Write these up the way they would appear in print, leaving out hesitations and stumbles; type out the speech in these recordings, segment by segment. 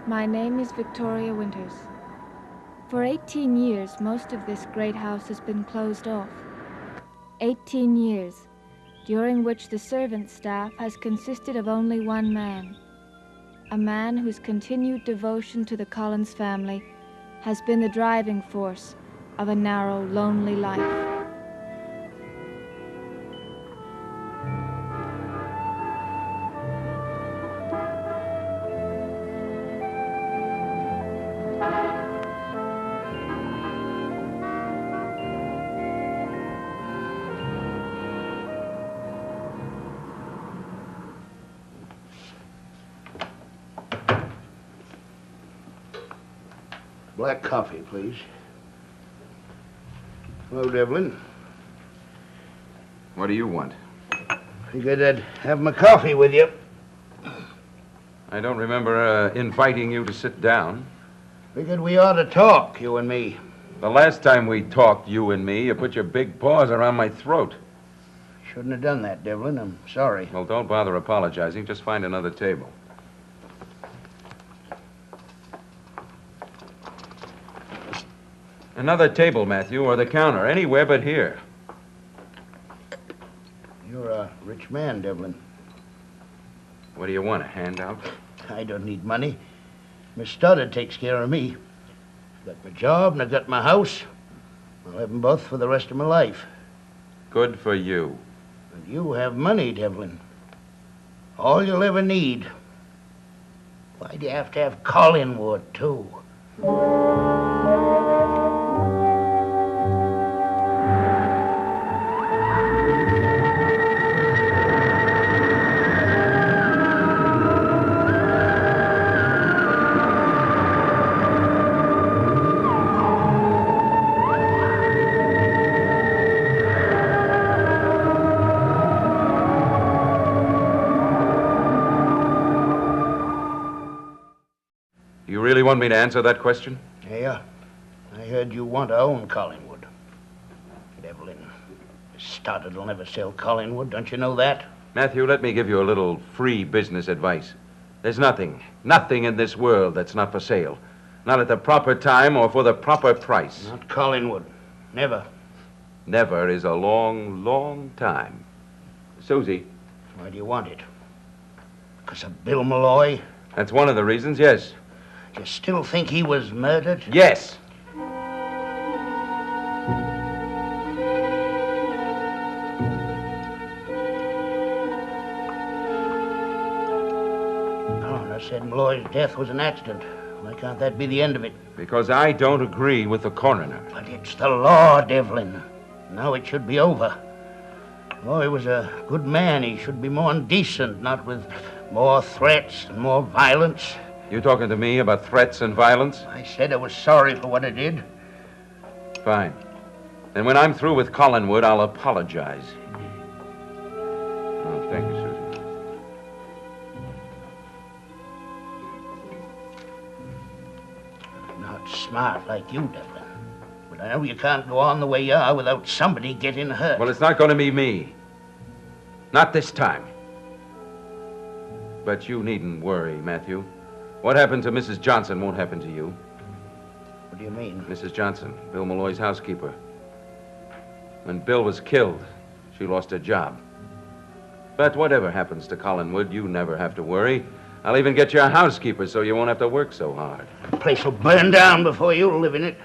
My name is Victoria Winters. For 18 years, most of this great house has been closed off. 18 years, during which the servant staff has consisted of only one man. A man whose continued devotion to the Collins family has been the driving force of a narrow, lonely life. Black coffee, please. Hello, Devlin. What do you want? Figured I'd have my coffee with you. I don't remember inviting you to sit down. Figured we ought to talk, you and me. The last time we talked, you and me, you put your big paws around my throat. Shouldn't have done that, Devlin. I'm sorry. Well, don't bother apologizing. Just find another table. Another table, Matthew, or the counter. Anywhere but here. You're a rich man, Devlin. What do you want, a handout? I don't need money. Miss Stoddard takes care of me. I've got my job and I've got my house. I'll have them both for the rest of my life. Good for you. And you have money, Devlin. All you'll ever need. Why do you have to have Collinwood, too? You really want me to answer that question? Yeah. I heard you want to own Collinwood. Devlin, Stoddard will never sell Collinwood. Don't you know that? Matthew, let me give you a little free business advice. There's nothing in this world that's not for sale. Not at the proper time or for the proper price. Not Collinwood. Never. Never is a long, long time. Susie. Why do you want it? Because of Bill Malloy? That's one of the reasons, yes. You still think he was murdered? Yes. Coroner said Malloy's death was an accident. Why can't that be the end of it? Because I don't agree with the coroner. But it's the law, Devlin. Now it should be over. Malloy was a good man. He should be more decent, not with more threats and more violence. You talking to me about threats and violence? I said I was sorry for what I did. Fine. Then when I'm through with Collinwood, I'll apologize. Oh, thank you, Susan. I'm not smart like you, Devlin. But I know you can't go on the way you are without somebody getting hurt. Well, it's not going to be me. Not this time. But you needn't worry, Matthew. What happened to Mrs. Johnson won't happen to you. What do you mean? Mrs. Johnson, Bill Malloy's housekeeper. When Bill was killed, she lost her job. But whatever happens to Collinwood, you never have to worry. I'll even get you a housekeeper so you won't have to work so hard. The place will burn down before you'll live in it.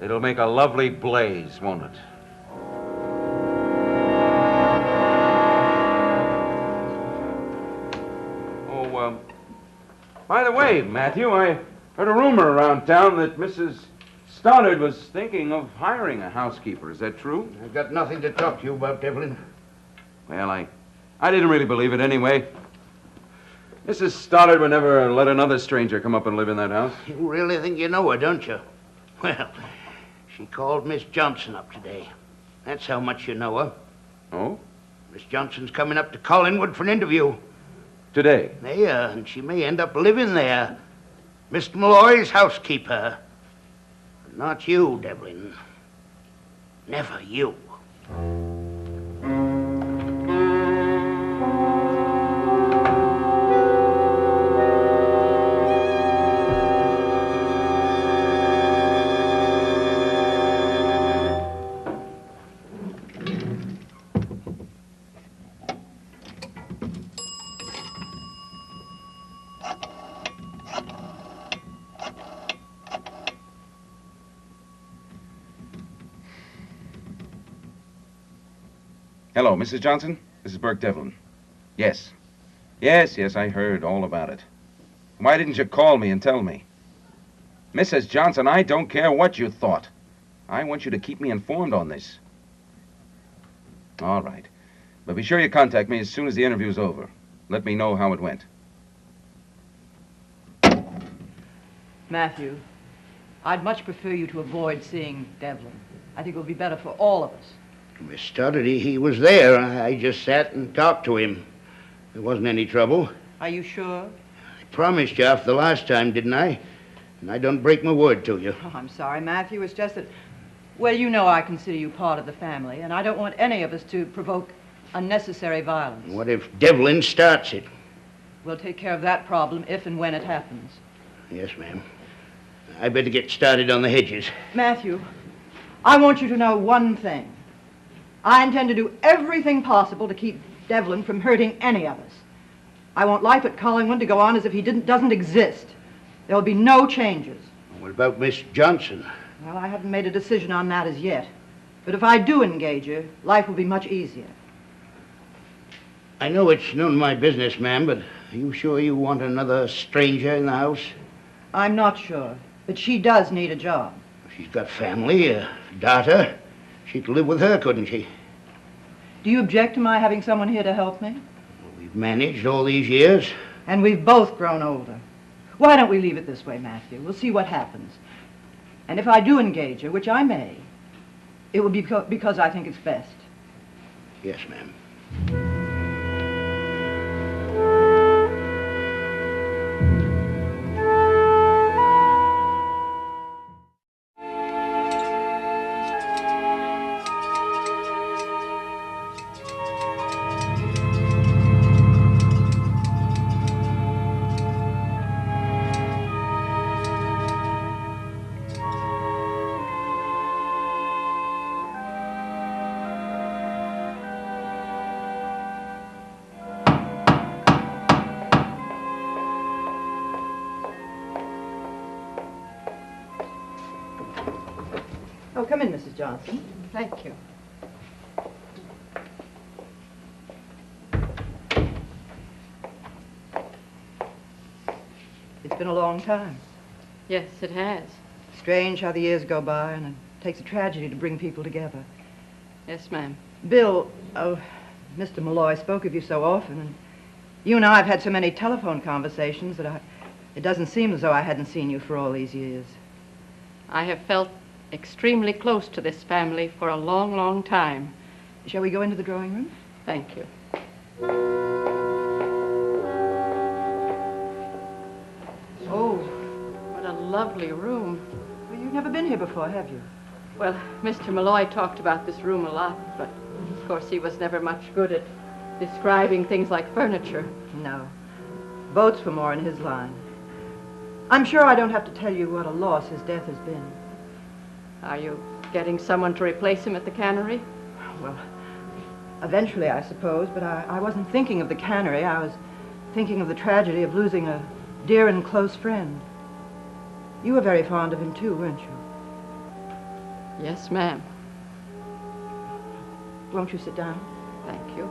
It'll make a lovely blaze, won't it? By the way, Matthew, I heard a rumor around town that Mrs. Stoddard was thinking of hiring a housekeeper. Is that true? I've got nothing to talk to you about, Devlin. Well, I didn't really believe it anyway. Mrs. Stoddard would never let another stranger come up and live in that house. You really think you know her, don't you? Well, she called Miss Johnson up today. That's how much you know her. Oh? Miss Johnson's coming up to Collinwood for an interview. Today? Yeah, and she may end up living there. Mr. Malloy's housekeeper. But not you, Devlin. Never you. Hello, Mrs. Johnson. This is Burke Devlin. Yes. Yes, I heard all about it. Why didn't you call me and tell me? Mrs. Johnson, I don't care what you thought. I want you to keep me informed on this. All right. But be sure you contact me as soon as the interview's over. Let me know how it went. Matthew, I'd much prefer you to avoid seeing Devlin. I think it will be better for all of us. Miss Stoddard, he was there. I just sat and talked to him. There wasn't any trouble. Are you sure? I promised you after the last time, didn't I? And I don't break my word to you. Oh, I'm sorry, Matthew. It's just that, well, you know I consider you part of the family, and I don't want any of us to provoke unnecessary violence. What if Devlin starts it? We'll take care of that problem if and when it happens. Yes, ma'am. I better get started on the hedges. Matthew, I want you to know one thing. I intend to do everything possible to keep Devlin from hurting any of us. I want life at Collinwood to go on as if he doesn't exist. There will be no changes. What about Miss Johnson? Well, I haven't made a decision on that as yet. But if I do engage her, life will be much easier. I know it's none of my business, ma'am, but are you sure you want another stranger in the house? I'm not sure, but she does need a job. She's got family, a daughter. She could live with her, couldn't she? Do you object to my having someone here to help me? We've managed all these years. And we've both grown older. Why don't we leave it this way, Matthew? We'll see what happens. And if I do engage her, which I may, it will be because I think it's best. Yes, ma'am. Oh, come in, Mrs. Johnson. Thank you. It's been a long time. Yes, it has. Strange how the years go by, and it takes a tragedy to bring people together. Yes, ma'am. Bill, Mr. Malloy spoke of you so often, and you and I have had so many telephone conversations that it doesn't seem as though I hadn't seen you for all these years. I have felt extremely close to this family for a long, long time. Shall we go into the drawing room? Thank you. Oh, what a lovely room. Well, you've never been here before, have you? Well, Mr. Malloy talked about this room a lot, but of course he was never much good at describing things like furniture. No. Boats were more in his line. I'm sure I don't have to tell you what a loss his death has been. Are you getting someone to replace him at the cannery? Well, eventually, I suppose, but I wasn't thinking of the cannery. I was thinking of the tragedy of losing a dear and close friend. You were very fond of him, too, weren't you? Yes, ma'am. Won't you sit down? Thank you.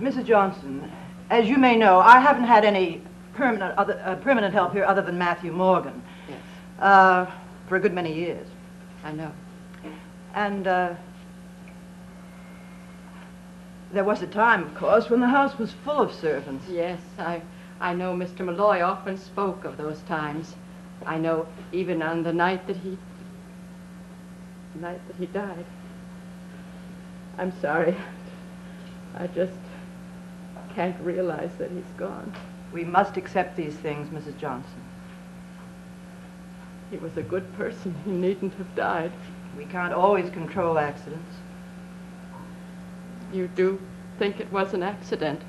Mrs. Johnson, as you may know, I haven't had any permanent help here other than Matthew Morgan. Yes. For a good many years. I know. And there was a time, of course, when the house was full of servants. Yes, I know Mr. Malloy often spoke of those times. I know even on the night that he died. I'm sorry. I just can't realize that he's gone. We must accept these things, Mrs. Johnson. He was a good person. He needn't have died. We can't always control accidents. You do think it was an accident?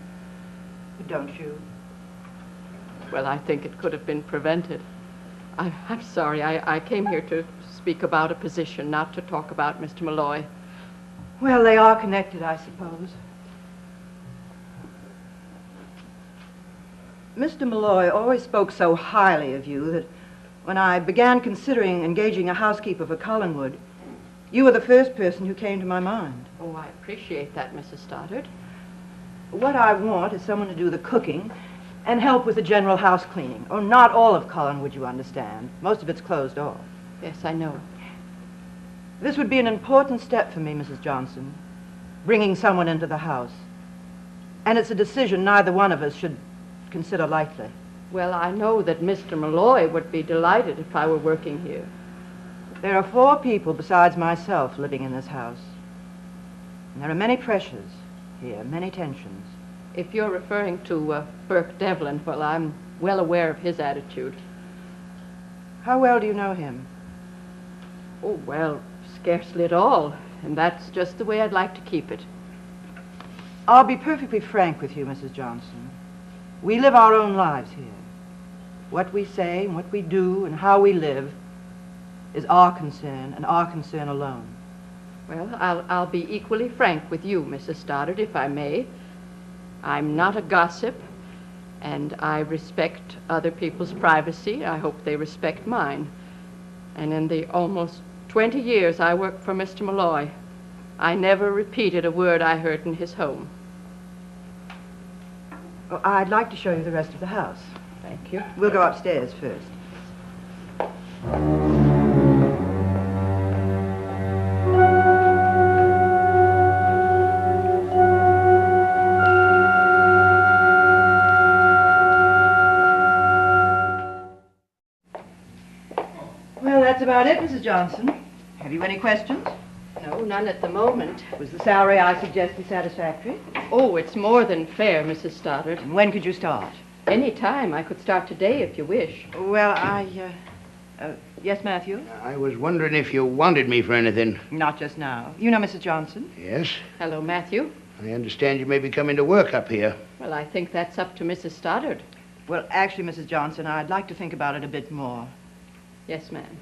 Don't you? Well, I think it could have been prevented. I'm sorry. I came here to speak about a position, not to talk about Mr. Malloy. Well, they are connected, I suppose. Mr. Malloy always spoke so highly of you that when I began considering engaging a housekeeper for Collinwood, You were the first person who came to my mind. Oh, I appreciate that, Mrs. Stoddard. What I want is someone to do the cooking and help with the general house cleaning. Oh, not all of Collinwood, you understand. Most of it's closed off. Yes, I know. This would be an important step for me, Mrs. Johnson, bringing someone into the house. And it's a decision neither one of us should consider lightly. Well, I know that Mr. Malloy would be delighted if I were working here. There are 4 people besides myself living in this house. And there are many pressures here, many tensions. If you're referring to Burke Devlin, well, I'm well aware of his attitude. How well do you know him? Oh, well, scarcely at all. And that's just the way I'd like to keep it. I'll be perfectly frank with you, Mrs. Johnson. We live our own lives here. What we say and what we do and how we live is our concern and our concern alone. Well, I'll be equally frank with you, Mrs. Stoddard, if I may. I'm not a gossip, and I respect other people's privacy. I hope they respect mine. And in the almost 20 years I worked for Mr. Malloy, I never repeated a word I heard in his home. Oh, I'd like to show you the rest of the house. Thank you. We'll go upstairs first. Well, that's about it, Mrs. Johnson. Have you any questions? No, none at the moment. Was the salary I suggested satisfactory? Oh, it's more than fair, Mrs. Stoddard. And when could you start? Any time. I could start today if you wish. Well, yes, Matthew? I was wondering if you wanted me for anything. Not just now. You know Mrs. Johnson? Yes? Hello, Matthew. I understand you may be coming to work up here. Well, I think that's up to Mrs. Stoddard. Well, actually, Mrs. Johnson, I'd like to think about it a bit more. Yes, ma'am.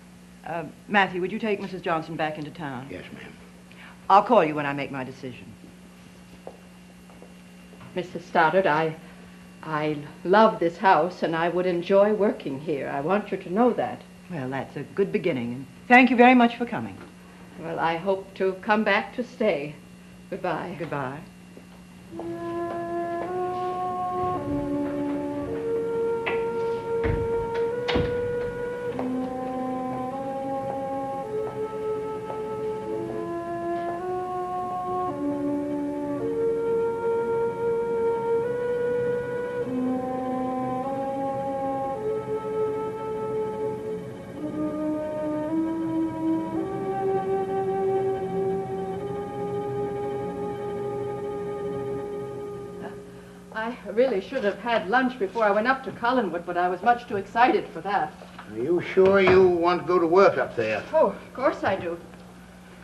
Matthew, would you take Mrs. Johnson back into town? Yes, ma'am. I'll call you when I make my decision. Mrs. Stoddard, I love this house, and I would enjoy working here. I want you to know that. Well, that's a good beginning, and thank you very much for coming. Well, I hope to come back to stay. Goodbye. Goodbye. I really should have had lunch before I went up to Collinwood, but I was much too excited for that. Are you sure you want to go to work up there? Oh, of course I do.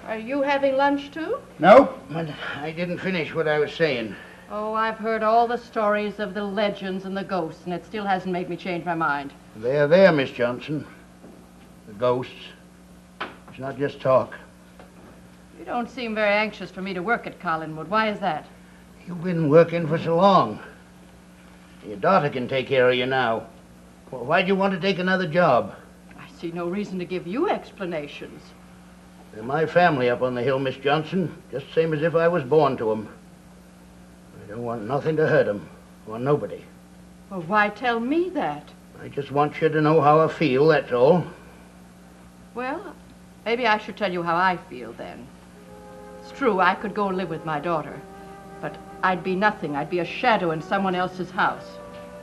Are you having lunch, too? No, but I didn't finish what I was saying. Oh, I've heard all the stories of the legends and the ghosts, and it still hasn't made me change my mind. They're there, Miss Johnson. The ghosts. It's not just talk. You don't seem very anxious for me to work at Collinwood. Why is that? You've been working for so long. Your daughter can take care of you now. Well, why'd you want to take another job? I see no reason to give you explanations. They're my family up on the hill, Miss Johnson. Just the same as if I was born to them. I don't want nothing to hurt them, or nobody. Well, why tell me that? I just want you to know how I feel, that's all. Well, maybe I should tell you how I feel then. It's true, I could go and live with my daughter, but I'd be nothing. I'd be a shadow in someone else's house.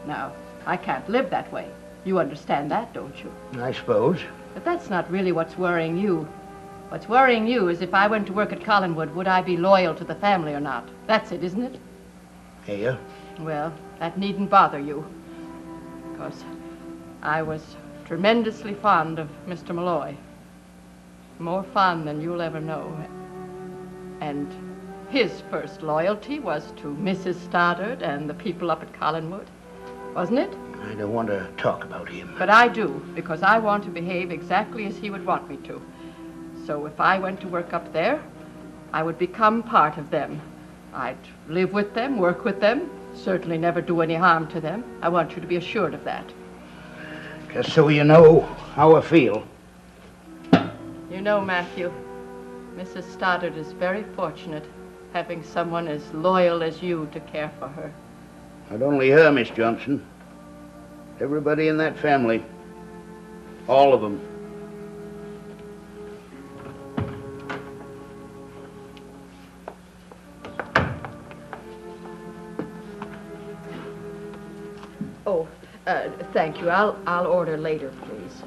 Now, I can't live that way. You understand that, don't you? I suppose. But that's not really what's worrying you. What's worrying you is if I went to work at Collinwood, would I be loyal to the family or not? That's it, isn't it? Here? Well, that needn't bother you, because I was tremendously fond of Mr. Malloy. More fond than you'll ever know. And his first loyalty was to Mrs. Stoddard and the people up at Collinwood, wasn't it? I don't want to talk about him. But I do, because I want to behave exactly as he would want me to. So if I went to work up there, I would become part of them. I'd live with them, work with them, certainly never do any harm to them. I want you to be assured of that. Just so you know how I feel. You know, Matthew, Mrs. Stoddard is very fortunate, having someone as loyal as you to care for her. Not only her, Miss Johnson. Everybody in that family. All of them. Oh, thank you. I'll order later, please.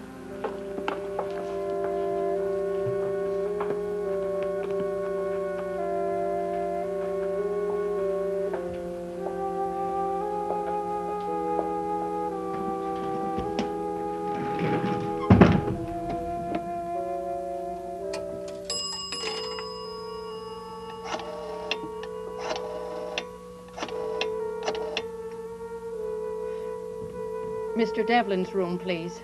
Mr. Devlin's room, please.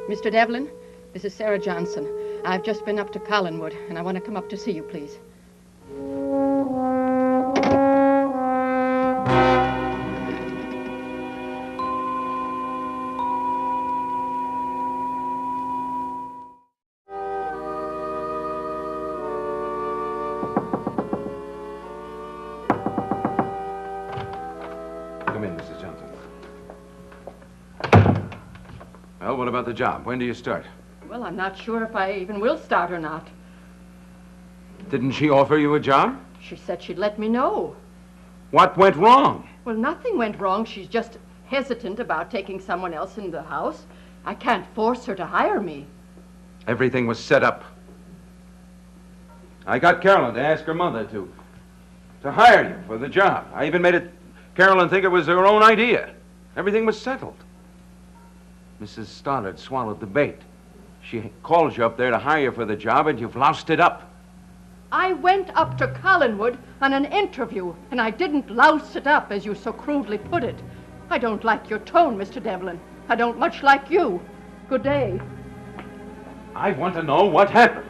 Mr. Devlin, this is Sarah Johnson. I've just been up to Collinwood, and I want to come up to see you, please. Come in, Mrs. Johnson. Well, what about the job? When do you start? Well, I'm not sure if I even will start or not. Didn't she offer you a job? She said she'd let me know. What went wrong? Well, nothing went wrong. She's just hesitant about taking someone else in the house. I can't force her to hire me. Everything was set up. I got Carolyn to ask her mother to hire you for the job. I even made Carolyn think it was her own idea. Everything was settled. Mrs. Stoddard swallowed the bait. She called you up there to hire you for the job, and you've loused it up. I went up to Collinwood on an interview, and I didn't louse it up, as you so crudely put it. I don't like your tone, Mr. Devlin. I don't much like you. Good day. I want to know what happened.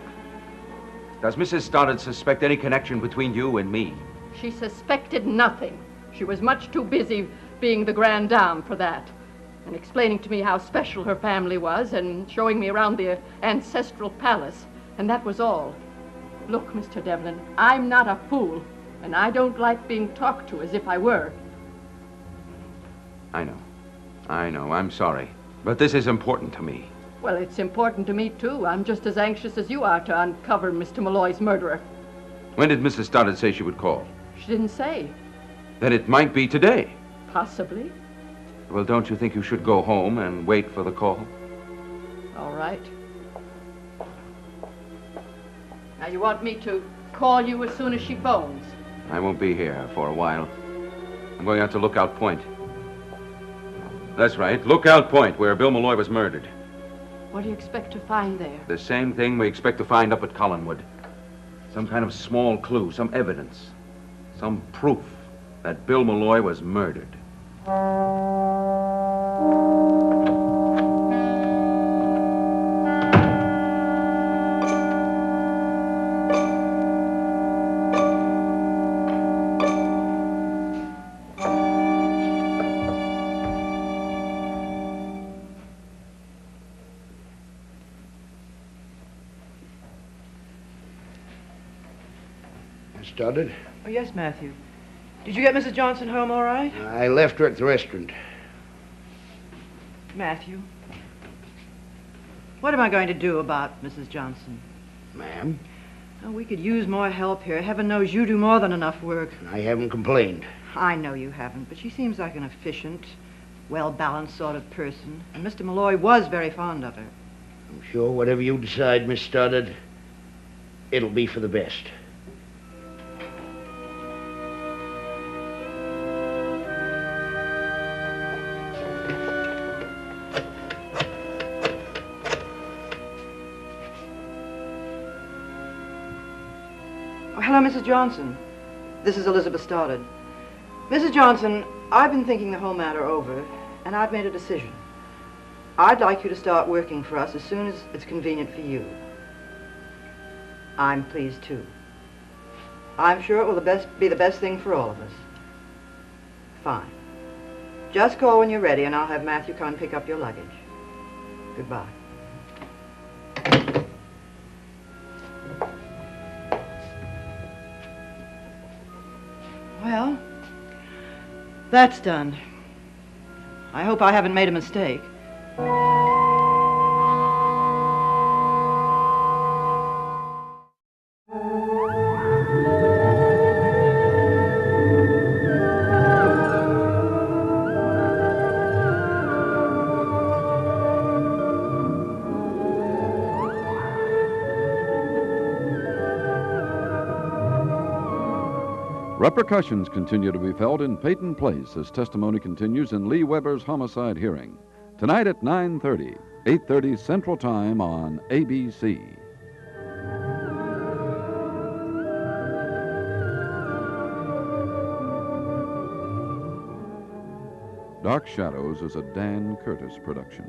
Does Mrs. Stoddard suspect any connection between you and me? She suspected nothing. She was much too busy being the grande dame for that, and explaining to me how special her family was, and showing me around the ancestral palace, and that was all. Look, Mr. Devlin, I'm not a fool, and I don't like being talked to as if I were. I know. I'm sorry. But this is important to me. Well, it's important to me, too. I'm just as anxious as you are to uncover Mr. Malloy's murderer. When did Mrs. Stoddard say she would call? She didn't say. Then it might be today. Possibly. Well, don't you think you should go home and wait for the call? All right. Now, you want me to call you as soon as she phones? I won't be here for a while. I'm going out to Lookout Point. That's right, Lookout Point, where Bill Malloy was murdered. What do you expect to find there? The same thing we expect to find up at Collinwood. Some kind of small clue, some evidence, some proof that Bill Malloy was murdered. Stoddard? Oh, yes, Matthew. Did you get Mrs. Johnson home all right? I left her at the restaurant. Matthew, what am I going to do about Mrs. Johnson? Ma'am? Oh, we could use more help here. Heaven knows you do more than enough work. I haven't complained. I know you haven't, but she seems like an efficient, well-balanced sort of person. And Mr. Malloy was very fond of her. I'm sure whatever you decide, Miss Stoddard, it'll be for the best. Hello, Mrs. Johnson. This is Elizabeth Stoddard. Mrs. Johnson, I've been thinking the whole matter over, and I've made a decision. I'd like you to start working for us as soon as it's convenient for you. I'm pleased, too. I'm sure it will be the best thing for all of us. Fine. Just call when you're ready, and I'll have Matthew come and pick up your luggage. Goodbye. Well, that's done. I hope I haven't made a mistake. Repercussions continue to be felt in Peyton Place as testimony continues in Lee Weber's homicide hearing. Tonight at 9:30, 8:30 Central Time on ABC. Dark Shadows is a Dan Curtis production.